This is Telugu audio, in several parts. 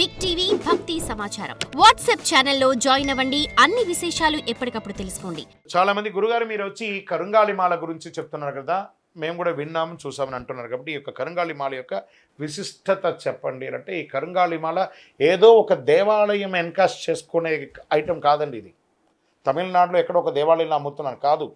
బిగ్ టీవీ భక్తి సమాచారం వాట్సాప్ ఛానల్లో జాయిన్ అవ్వండి. అన్ని విశేషాలు ఎప్పటికప్పుడు తెలుసుకోండి. చాలా మంది గురుగారు మీరు వచ్చి ఈ కరుంగాలి మాల గురించి చెప్తున్నారు కదా, మేము కూడా విన్నాము చూసామని అంటున్నారు. కాబట్టి ఈ యొక్క కరుంగాలి మాల యొక్క విశిష్టత చెప్పండి అంటే, ఈ కరుంగాలి మాల ఏదో ఒక దేవాలయం ఎన్కాస్ట్ చేసుకునే ఐటెం కాదండి. ఇది తమిళనాడులో ఎక్కడో ఒక దేవాలయంలో అమ్ముతున్నారు కాదు,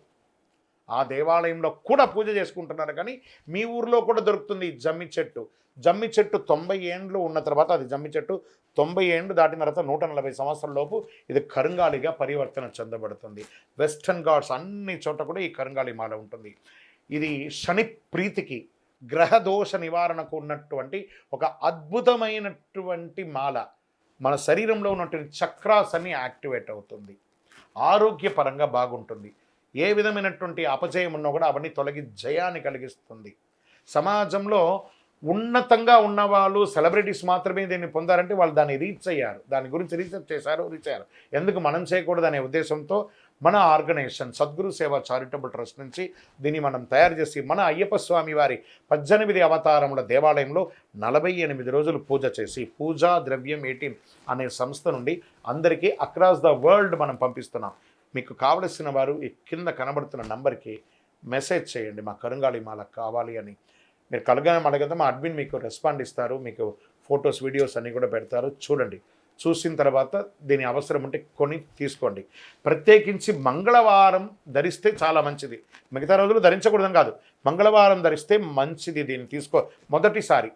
ఆ దేవాలయంలో కూడా పూజ చేసుకుంటున్నారు. కానీ మీ ఊర్లో కూడా దొరుకుతుంది జమ్మి చెట్టు. జమ్మి చెట్టు 90 ఏండ్లు ఉన్న తర్వాత, అది జమ్మి చెట్టు 90 ఏండ్లు దాటిన తర్వాత 140 సంవత్సరాల లోపు ఇది కరుంగాలిగా పరివర్తన చెందబడుతుంది. వెస్టర్న్ ఘాట్స్ అన్ని చోట కూడా ఈ కరుంగాలి మాల ఉంటుంది. ఇది శని ప్రీతికి, గ్రహదోష నివారణకు ఉన్నటువంటి ఒక అద్భుతమైనటువంటి మాల. మన శరీరంలో ఉన్నటువంటి చక్రాస్ అన్ని యాక్టివేట్ అవుతుంది, ఆరోగ్యపరంగా బాగుంటుంది. ఏ విధమైనటువంటి అపజయం ఉన్నా కూడా అవన్నీ తొలగి జయాన్ని కలిగిస్తుంది. సమాజంలో ఉన్నతంగా ఉన్నవాళ్ళు, సెలబ్రిటీస్ మాత్రమే దీన్ని పొందారంటే వాళ్ళు దాన్ని రీచ్ అయ్యారు, దాని గురించి రీసెర్చ్ చేశారు, రీచ్ అయ్యారు. ఎందుకు మనం చేయకూడదు అనే ఉద్దేశంతో మన ఆర్గనైజేషన్ సద్గురు సేవ చారిటబుల్ ట్రస్ట్ నుంచి దీన్ని మనం తయారు చేసి, మన అయ్యప్ప స్వామి వారి 18 అవతారముల దేవాలయంలో 48 రోజులు పూజ చేసి, పూజా ద్రవ్యం 18 అనే సంస్థ నుండి అందరికీ అక్రాస్ ద వరల్డ్ మనం పంపిస్తున్నాం. మీకు కావలసిన వారు ఈ కింద కనబడుతున్న నంబర్కి మెసేజ్ చేయండి, మా కరుంగాలి మాల కావాలి అని. మీరు కలగానే అడగదా, మా అడ్మిన్ మీకు రెస్పాండ్ ఇస్తారు, మీకు ఫొటోస్ వీడియోస్ అన్నీ కూడా పెడతారు. చూడండి, చూసిన తర్వాత దీని అవసరం ఉంటే కొని తీసుకోండి. ప్రత్యేకించి మంగళవారం ధరిస్తే చాలా మంచిది, మిగతా రోజులు ధరించకూడదని కాదు, మంగళవారం ధరిస్తే మంచిది. దీన్ని తీసుకో. మొదటిసారి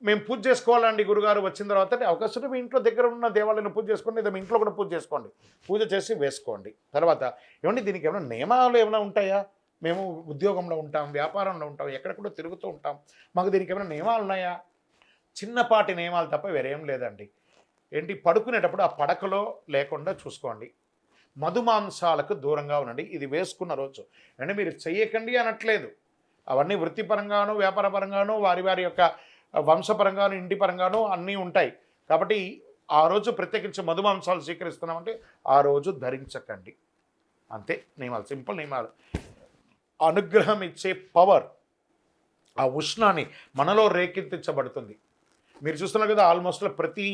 మేము పూజ చేసుకోవాలండి గురుగారు వచ్చిన తర్వాత అవకాశం మీ ఇంట్లో దగ్గర ఉన్న దేవాలయంలో పూజ చేసుకోండి, లేదా మీ ఇంట్లో కూడా పూజ చేసుకోండి. పూజ చేసి వేసుకోండి. తర్వాత ఏమండి దీనికి ఏమైనా నియమాలు ఏమైనా ఉంటాయా? మేము ఉద్యోగంలో ఉంటాం, వ్యాపారంలో ఉంటాం, ఎక్కడ కూడా తిరుగుతూ ఉంటాం, మాకు దీనికి ఏమైనా నియమాలు ఉన్నాయా? చిన్నపాటి నియమాలు తప్ప వేరేం లేదండి. ఏంటి, పడుకునేటప్పుడు ఆ పడకలో లేకుండా చూసుకోండి. మధుమాంసాలకు దూరంగా ఉండండి. ఇది వేసుకున్న రోజు అంటే మీరు చెయ్యకండి అనట్లేదు, అవన్నీ వృత్తిపరంగానూ వ్యాపారపరంగానూ వారి వారి యొక్క వంశపరంగాను ఇంటి పరంగానూ అన్నీ ఉంటాయి. కాబట్టి ఆ రోజు ప్రత్యేకించి మధుమాంసాలు స్వీకరిస్తున్నామంటే ఆ రోజు ధరించకండి, అంతే. నియమాలు, సింపుల్ నియమాలు. అనుగ్రహం ఇచ్చే పవర్, ఆ ఉష్ణాన్ని మనలో రేకెత్తించబడుతుంది. మీరు చూస్తున్నారు కదా, ఆల్మోస్ట్ ప్రతి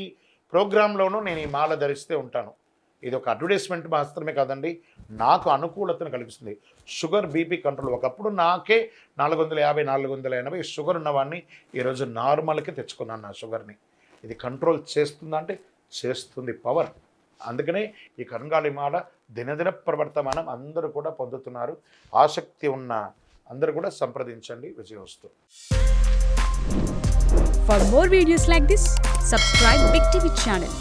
ప్రోగ్రాంలోనూ నేను ఈ మాల ధరిస్తే ఉంటాను. ఇది ఒక అడ్వర్టైజ్మెంట్ మాత్రమే కాదండి, నాకు అనుకూలతను కలిగిస్తుంది. Sugar, BP control. ఒకప్పుడు నాకే 450 480 షుగర్ ఉన్నవాడిని ఈరోజు నార్మల్కి తెచ్చుకున్నాను నా షుగర్ని. ఇది కంట్రోల్ చేస్తుందా అంటే చేస్తుంది, పవర్. అందుకనే ఈ కరుంగాలి మాల దినదిన ప్రవర్తమానం అందరూ కూడా పొందుతున్నారు. ఆసక్తి ఉన్న అందరూ కూడా సంప్రదించండి. విజయోస్తు. For more videos like this, subscribe Big TV channel.